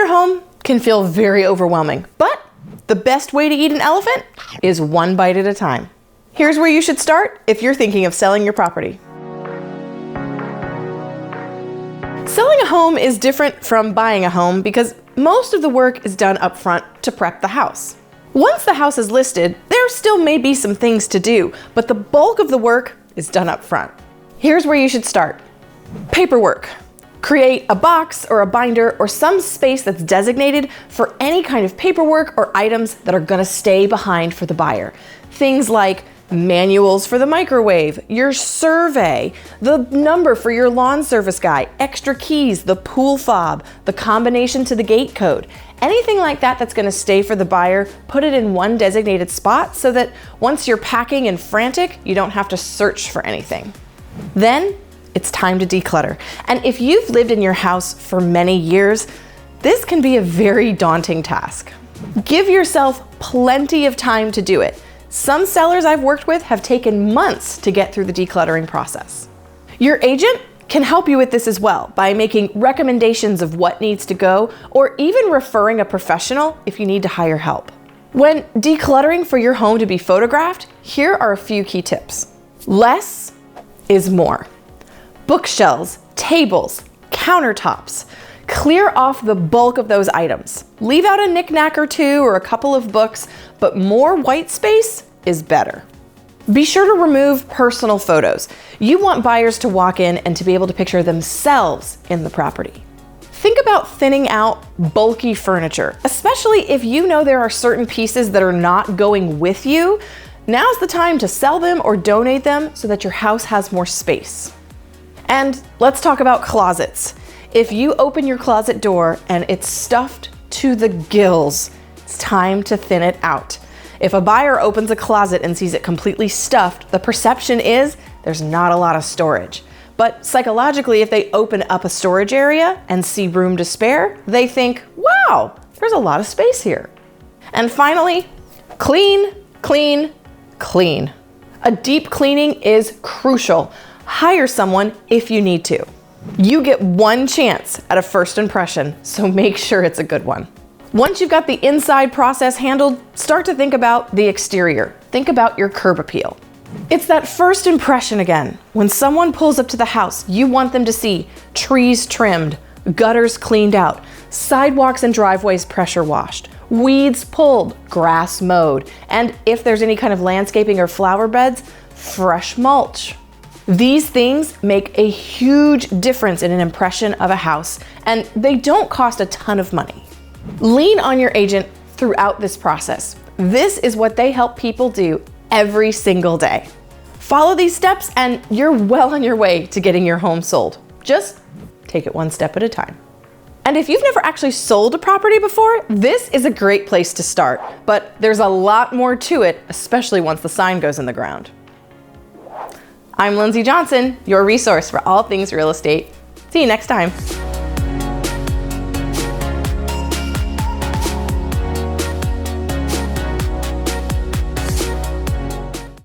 your home can feel very overwhelming, but the best way to eat an elephant is one bite at a time. Here's where you should start if you're thinking of selling your property. Selling a home is different from buying a home because most of the work is done up front to prep the house. Once the house is listed, there still may be some things to do, but the bulk of the work is done up front. Here's where you should start. Paperwork. Create a box or a binder or some space that's designated for any kind of paperwork or items that are gonna stay behind for the buyer. Things like manuals for the microwave, your survey, the number for your lawn service guy, extra keys, the pool fob, the combination to the gate code. Anything like that that's gonna stay for the buyer, put it in one designated spot so that once you're packing and frantic, you don't have to search for anything. Then it's time to declutter. And if you've lived in your house for many years, this can be a very daunting task. Give yourself plenty of time to do it. Some sellers I've worked with have taken months to get through the decluttering process. Your agent can help you with this as well by making recommendations of what needs to go or even referring a professional if you need to hire help. When decluttering for your home to be photographed, here are a few key tips. Less is more. Bookshelves, tables, countertops. Clear off the bulk of those items. Leave out a knickknack or two or a couple of books, but more white space is better. Be sure to remove personal photos. You want buyers to walk in and to be able to picture themselves in the property. Think about thinning out bulky furniture, especially if you know there are certain pieces that are not going with you. Now's the time to sell them or donate them so that your house has more space. And let's talk about closets. If you open your closet door and it's stuffed to the gills, it's time to thin it out. If a buyer opens a closet and sees it completely stuffed, the perception is there's not a lot of storage. But psychologically, if they open up a storage area and see room to spare, they think, wow, there's a lot of space here. And finally, clean, clean, clean. A deep cleaning is crucial. Hire someone if you need to. You get one chance at a first impression, so make sure it's a good one. Once you've got the inside process handled, start to think about the exterior. Think about your curb appeal. It's that first impression again. When someone pulls up to the house, you want them to see trees trimmed, gutters cleaned out, sidewalks and driveways pressure washed, weeds pulled, grass mowed, and if there's any kind of landscaping or flower beds, fresh mulch. These things make a huge difference in an impression of a house, and they don't cost a ton of money. Lean on your agent throughout this process. This is what they help people do every single day. Follow these steps and you're well on your way to getting your home sold. Just take it one step at a time. And if you've never actually sold a property before, this is a great place to start, but there's a lot more to it, especially once the sign goes in the ground. I'm Lindsey Johnson, your resource for all things real estate. See you next time.